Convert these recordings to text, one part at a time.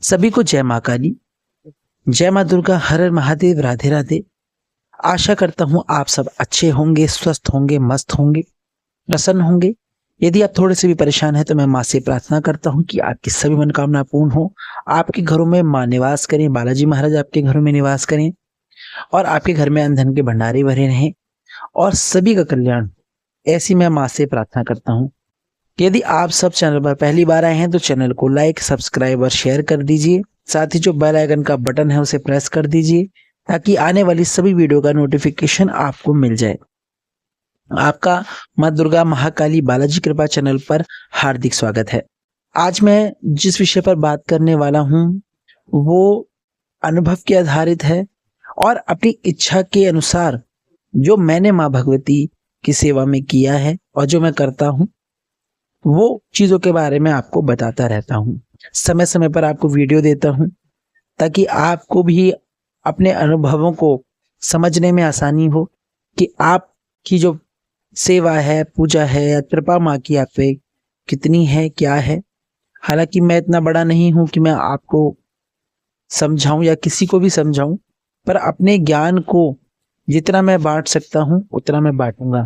सभी को जय माँ काली, जय माँ दुर्गा, हर हर महादेव, राधे राधे। आशा करता हूँ आप सब अच्छे होंगे, स्वस्थ होंगे, मस्त होंगे, प्रसन्न होंगे। यदि आप थोड़े से भी परेशान हैं तो मैं माँ से प्रार्थना करता हूँ कि आपकी सभी मनोकामना पूर्ण हो। आपके घरों में माँ निवास करें, बालाजी महाराज आपके घरों में निवास करें और आपके घर में अन्न धन के भंडारे भरे रहें और सभी का कल्याण। ऐसी मैं माँ से प्रार्थना करता हूँ। यदि आप सब चैनल पर पहली बार आए हैं तो चैनल को लाइक, सब्सक्राइब और शेयर कर दीजिए। साथ ही जो बेल आइकन का बटन है उसे प्रेस कर दीजिए ताकि आने वाली सभी वीडियो का नोटिफिकेशन आपको मिल जाए। आपका माँ दुर्गा, महाकाली, बालाजी कृपा चैनल पर हार्दिक स्वागत है। आज मैं जिस विषय पर बात करने वाला हूँ वो अनुभव के आधारित है और अपनी इच्छा के अनुसार जो मैंने माँ भगवती की सेवा में किया है और जो मैं करता हूँ वो चीजों के बारे में आपको बताता रहता हूँ। समय समय पर आपको वीडियो देता हूँ ताकि आपको भी अपने अनुभवों को समझने में आसानी हो कि आपकी जो सेवा है, पूजा है या कृपा माँ की आप पे कितनी है, क्या है। हालांकि मैं इतना बड़ा नहीं हूं कि मैं आपको समझाऊं या किसी को भी समझाऊं, पर अपने ज्ञान को जितना मैं बांट सकता हूं उतना मैं बांटूंगा,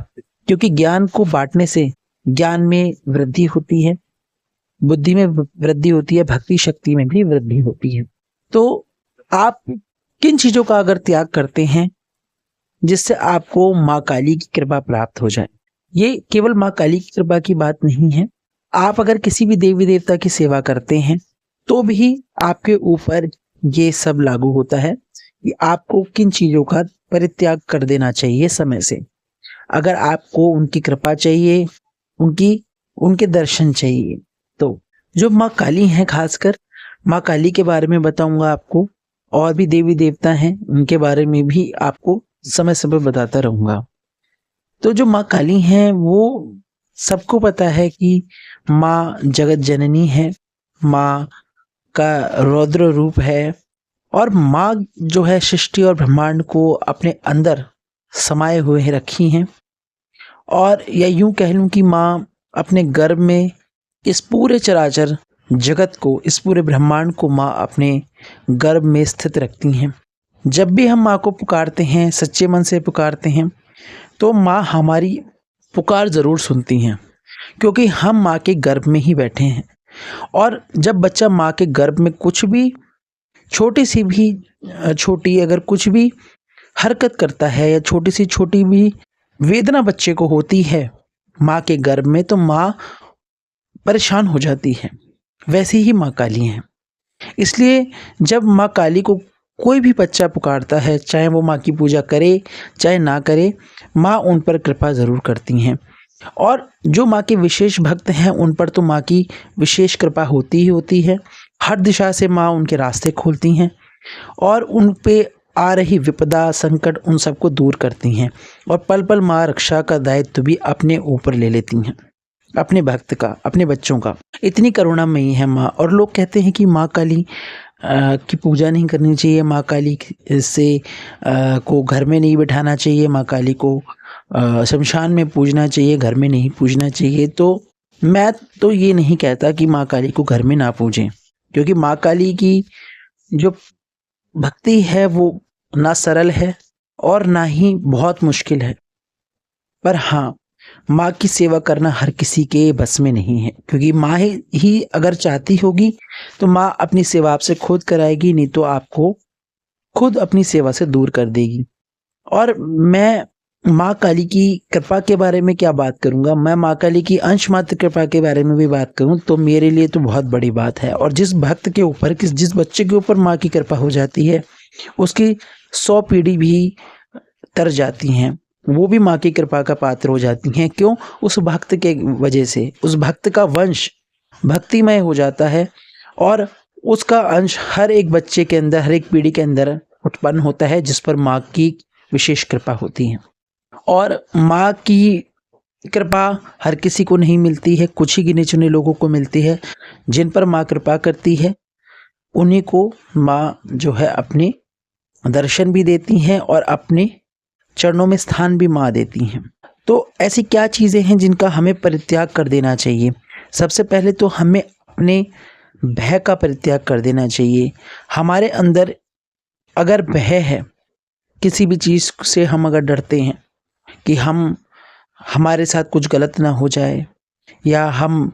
क्योंकि ज्ञान को बांटने से ज्ञान में वृद्धि होती है, बुद्धि में वृद्धि होती है, भक्ति शक्ति में भी वृद्धि होती है। तो आप किन चीजों का अगर त्याग करते हैं जिससे आपको माँ काली की कृपा प्राप्त हो जाए, ये केवल माँ काली की कृपा की बात नहीं है। आप अगर किसी भी देवी देवता की सेवा करते हैं तो भी आपके ऊपर ये सब लागू होता है कि आपको किन चीजों का परित्याग कर देना चाहिए समय से। अगर आपको उनकी कृपा चाहिए, उनके दर्शन चाहिए, तो जो माँ काली हैं, खासकर माँ काली के बारे में बताऊंगा आपको। और भी देवी देवता हैं उनके बारे में भी आपको समय समय बताता रहूंगा। तो जो माँ काली हैं वो सबको पता है कि माँ जगत जननी है, माँ का रौद्र रूप है और माँ जो है सृष्टि और ब्रह्मांड को अपने अंदर समाये हुए रखी हैं। और या यूं कह लूं कि माँ अपने गर्भ में इस पूरे चराचर जगत को, इस पूरे ब्रह्मांड को माँ अपने गर्भ में स्थित रखती हैं। जब भी हम माँ को पुकारते हैं, सच्चे मन से पुकारते हैं, तो माँ हमारी पुकार जरूर सुनती हैं, क्योंकि हम माँ के गर्भ में ही बैठे हैं। और जब बच्चा माँ के गर्भ में कुछ भी छोटी अगर कुछ भी हरकत करता है या छोटी भी वेदना बच्चे को होती है माँ के गर्भ में, तो माँ परेशान हो जाती है। वैसे ही माँ काली हैं। इसलिए जब माँ काली को कोई भी बच्चा पुकारता है, चाहे वो माँ की पूजा करे चाहे ना करे, माँ उन पर कृपा जरूर करती हैं। और जो माँ के विशेष भक्त हैं उन पर तो माँ की विशेष कृपा होती ही होती है। हर दिशा से माँ उनके रास्ते खोलती हैं और उन पे आ रही विपदा, संकट, उन सबको दूर करती हैं। और पल पल माँ रक्षा का दायित्व भी अपने ऊपर ले लेती हैं, अपने भक्त का, अपने बच्चों का। इतनी करुणामयी है माँ। और लोग कहते हैं कि माँ काली की पूजा नहीं करनी चाहिए, माँ काली से को घर में नहीं बिठाना चाहिए, माँ काली को शमशान में पूजना चाहिए, घर में नहीं पूजना चाहिए। तो मैं तो ये नहीं कहता कि माँ काली को घर में ना पूजें, क्योंकि माँ काली की जो भक्ति है वो ना सरल है और ना ही बहुत मुश्किल है। पर हाँ, माँ की सेवा करना हर किसी के बस में नहीं है, क्योंकि माँ ही अगर चाहती होगी तो माँ अपनी सेवा आपसे खुद कराएगी, नहीं तो आपको खुद अपनी सेवा से दूर कर देगी। और मैं माँ काली की कृपा के बारे में क्या बात करूंगा, मैं माँ काली की अंश मात्र कृपा के बारे में भी बात करूं तो मेरे लिए तो बहुत बड़ी बात है। और जिस भक्त के ऊपर, जिस बच्चे के ऊपर माँ की कृपा हो जाती है, उसकी 100 पीढ़ी भी तर जाती हैं, वो भी माँ की कृपा का पात्र हो जाती हैं। क्यों? उस भक्त के वजह से उस भक्त का वंश भक्तिमय हो जाता है और उसका अंश हर एक बच्चे के अंदर, हर एक पीढ़ी के अंदर उत्पन्न होता है, जिस पर माँ की विशेष कृपा होती है। और माँ की कृपा हर किसी को नहीं मिलती है, कुछ ही गिने चुने लोगों को मिलती है। जिन पर माँ कृपा करती है उन्हीं को माँ जो है अपने दर्शन भी देती हैं और अपने चरणों में स्थान भी माँ देती हैं। तो ऐसी क्या चीज़ें हैं जिनका हमें परित्याग कर देना चाहिए? सबसे पहले तो हमें अपने भय का परित्याग कर देना चाहिए। हमारे अंदर अगर भय है, किसी भी चीज़ से हम अगर डरते हैं कि हमारे साथ कुछ गलत ना हो जाए, या हम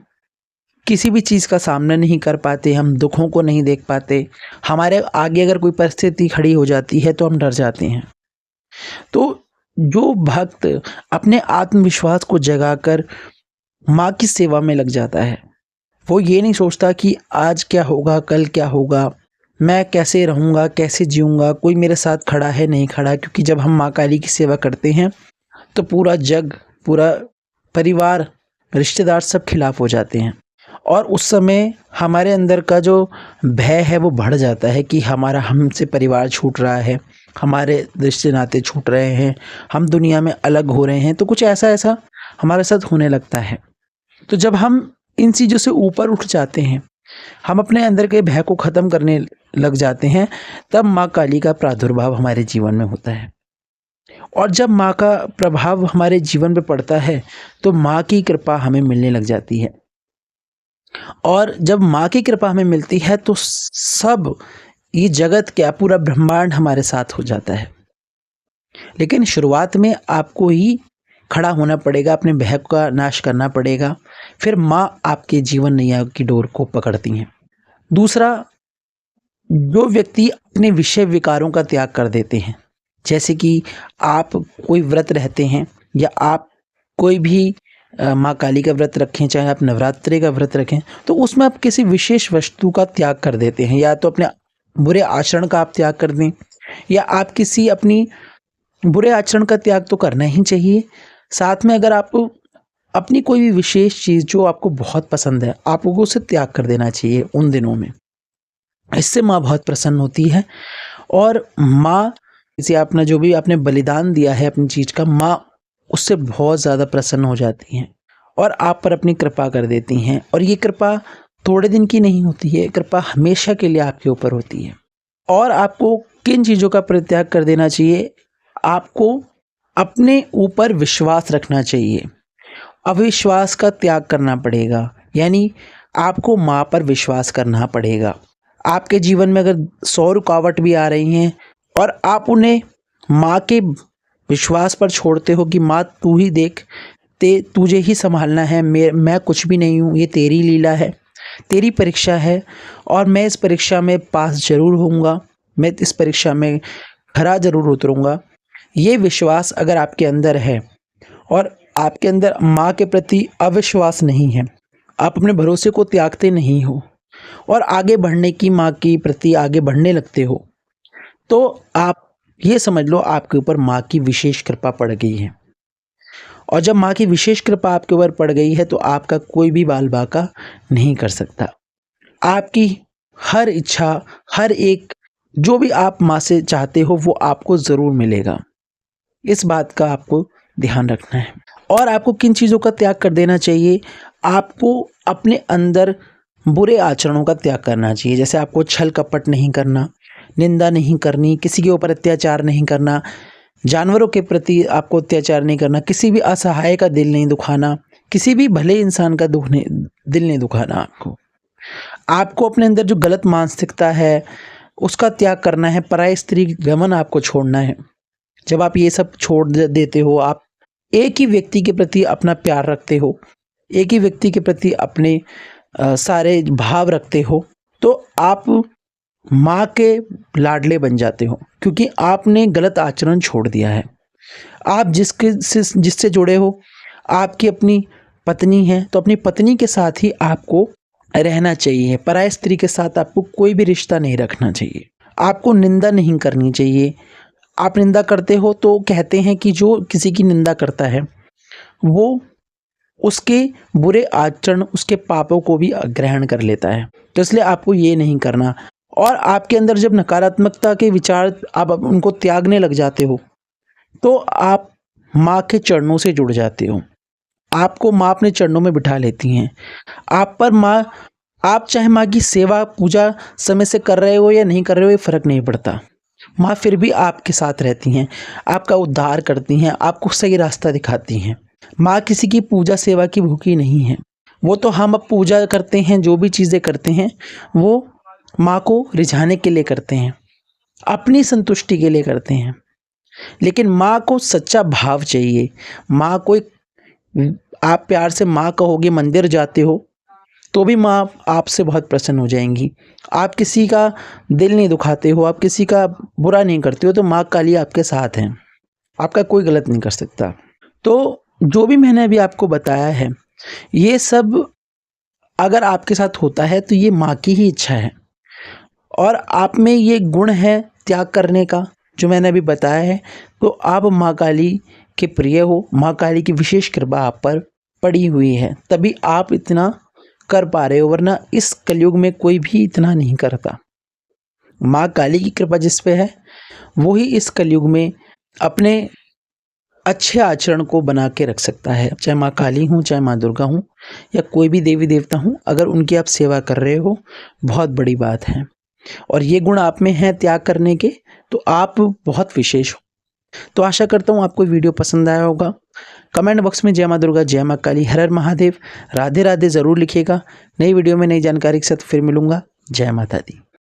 किसी भी चीज़ का सामना नहीं कर पाते, हम दुखों को नहीं देख पाते, हमारे आगे अगर कोई परिस्थिति खड़ी हो जाती है तो हम डर जाते हैं। तो जो भक्त अपने आत्मविश्वास को जगाकर माँ की सेवा में लग जाता है, वो ये नहीं सोचता कि आज क्या होगा, कल क्या होगा, मैं कैसे रहूँगा, कैसे जीऊँगा, कोई मेरे साथ खड़ा है नहीं खड़ा। क्योंकि जब हम माँ काली की सेवा करते हैं तो पूरा जग, पूरा परिवार, रिश्तेदार सब खिलाफ हो जाते हैं, और उस समय हमारे अंदर का जो भय है वो बढ़ जाता है कि हमारा हमसे परिवार छूट रहा है, हमारे रिश्ते नाते छूट रहे हैं, हम दुनिया में अलग हो रहे हैं। तो कुछ ऐसा ऐसा हमारे साथ होने लगता है। तो जब हम इन चीज़ों से ऊपर उठ जाते हैं, हम अपने अंदर के भय को ख़त्म करने लग जाते हैं, तब माँ काली का प्रादुर्भाव हमारे जीवन में होता है। और जब माँ का प्रभाव हमारे जीवन पे पड़ता है तो माँ की कृपा हमें मिलने लग जाती है। और जब माँ की कृपा हमें मिलती है तो सब ये जगत क्या, पूरा ब्रह्मांड हमारे साथ हो जाता है। लेकिन शुरुआत में आपको ही खड़ा होना पड़ेगा, अपने भय का नाश करना पड़ेगा, फिर माँ आपके जीवन नैया की डोर को पकड़ती हैं। दूसरा, जो व्यक्ति अपने विषय विकारों का त्याग कर देते हैं, जैसे कि आप कोई व्रत रहते हैं, या आप कोई भी माँ काली का व्रत रखें, चाहे आप नवरात्रि का व्रत रखें, तो उसमें आप किसी विशेष वस्तु का त्याग कर देते हैं। या तो अपने बुरे आचरण का आप त्याग कर दें, या आप किसी अपनी बुरे आचरण का त्याग तो करना ही चाहिए। साथ में अगर आप अपनी कोई भी विशेष चीज़ जो आपको बहुत पसंद है, आपको उसे त्याग कर देना चाहिए उन दिनों में। इससे माँ बहुत प्रसन्न होती है, और माँ इसे आपने जो भी आपने बलिदान दिया है अपनी चीज़ का, माँ उससे बहुत ज़्यादा प्रसन्न हो जाती हैं और आप पर अपनी कृपा कर देती हैं। और ये कृपा थोड़े दिन की नहीं होती है, कृपा हमेशा के लिए आपके ऊपर होती है। और आपको किन चीज़ों का परित्याग कर देना चाहिए? आपको अपने ऊपर विश्वास रखना चाहिए, अविश्वास का त्याग करना पड़ेगा। यानी आपको माँ पर विश्वास करना पड़ेगा। आपके जीवन में अगर 100 रुकावट भी आ रही हैं और आप उन्हें माँ के विश्वास पर छोड़ते हो कि माँ तू ही देख, तुझे ही संभालना है, मैं कुछ भी नहीं हूँ, ये तेरी लीला है, तेरी परीक्षा है, और मैं इस परीक्षा में पास जरूर होऊंगा, मैं इस परीक्षा में खरा जरूर उतरूंगा। ये विश्वास अगर आपके अंदर है और आपके अंदर माँ के प्रति अविश्वास नहीं है, आप अपने भरोसे को त्यागते नहीं हो और आगे बढ़ने की माँ के प्रति आगे बढ़ने लगते हो, तो आप ये समझ लो आपके ऊपर माँ की विशेष कृपा पड़ गई है। और जब माँ की विशेष कृपा आपके ऊपर पड़ गई है तो आपका कोई भी बाल बाका नहीं कर सकता। आपकी हर इच्छा, हर एक जो भी आप माँ से चाहते हो वो आपको ज़रूर मिलेगा। इस बात का आपको ध्यान रखना है। और आपको किन चीज़ों का त्याग कर देना चाहिए? आपको अपने अंदर बुरे आचरणों का त्याग करना चाहिए। जैसे आपको छल कपट नहीं करना, निंदा नहीं करनी, किसी के ऊपर अत्याचार नहीं करना, जानवरों के प्रति आपको अत्याचार नहीं करना, किसी भी असहाय का दिल नहीं दुखाना, किसी भी भले इंसान का दिल नहीं दुखाना। आपको अपने अंदर जो गलत मानसिकता है उसका त्याग करना है। पराय स्त्री गमन आपको छोड़ना है। जब आप ये सब छोड़ देते हो, आप एक ही व्यक्ति के प्रति अपना प्यार रखते हो, एक ही व्यक्ति के प्रति अपने सारे भाव रखते हो, तो आप माँ के लाडले बन जाते हो, क्योंकि आपने गलत आचरण छोड़ दिया है। आप जिससे जुड़े हो, आपकी अपनी पत्नी है, तो अपनी पत्नी के साथ ही आपको रहना चाहिए। पराय स्त्री के साथ आपको कोई भी रिश्ता नहीं रखना चाहिए। आपको निंदा नहीं करनी चाहिए। आप निंदा करते हो तो कहते हैं कि जो किसी की निंदा करता है वो उसके बुरे आचरण, उसके पापों को भी ग्रहण कर लेता है। तो इसलिए आपको ये नहीं करना। और आपके अंदर जब नकारात्मकता के विचार आप उनको त्यागने लग जाते हो तो आप माँ के चरणों से जुड़ जाते हो। आपको माँ अपने चरणों में बिठा लेती हैं। आप पर माँ, आप चाहे माँ की सेवा पूजा समय से कर रहे हो या नहीं कर रहे हो, ये फर्क नहीं पड़ता। माँ फिर भी आपके साथ रहती हैं, आपका उद्धार करती हैं, आपको सही रास्ता दिखाती हैं। माँ किसी की पूजा सेवा की भूखी नहीं है। वो तो हम अब पूजा करते हैं, जो भी चीज़ें करते हैं वो माँ को रिझाने के लिए करते हैं, अपनी संतुष्टि के लिए करते हैं। लेकिन माँ को सच्चा भाव चाहिए। माँ को आप प्यार से माँ कहोगे, मंदिर जाते हो तो भी माँ आपसे बहुत प्रसन्न हो जाएंगी। आप किसी का दिल नहीं दुखाते हो, आप किसी का बुरा नहीं करते हो, तो माँ काली आपके साथ हैं, आपका कोई गलत नहीं कर सकता। तो जो भी मैंने अभी आपको बताया है, ये सब अगर आपके साथ होता है तो ये माँ की ही इच्छा है, और आप में ये गुण है त्याग करने का जो मैंने अभी बताया है। तो आप माँ काली के प्रिय हो, माँ काली की विशेष कृपा आप पर पड़ी हुई है, तभी आप इतना कर पा रहे हो, वरना इस कलयुग में कोई भी इतना नहीं करता। माँ काली की कृपा जिस पे है वो ही इस कलयुग में अपने अच्छे आचरण को बना के रख सकता है। चाहे माँ काली हूँ, चाहे माँ दुर्गा हूँ, या कोई भी देवी देवता हूँ, अगर उनकी आप सेवा कर रहे हो, बहुत बड़ी बात है। और ये गुण आप में हैं त्याग करने के, तो आप बहुत विशेष हो। तो आशा करता हूँ आपको वीडियो पसंद आया होगा। कमेंट बॉक्स में जय माँ दुर्गा, जय माँ काली, हर हर महादेव, राधे राधे ज़रूर लिखिएगा। नई वीडियो में नई जानकारी के साथ फिर मिलूंगा। जय माता दी।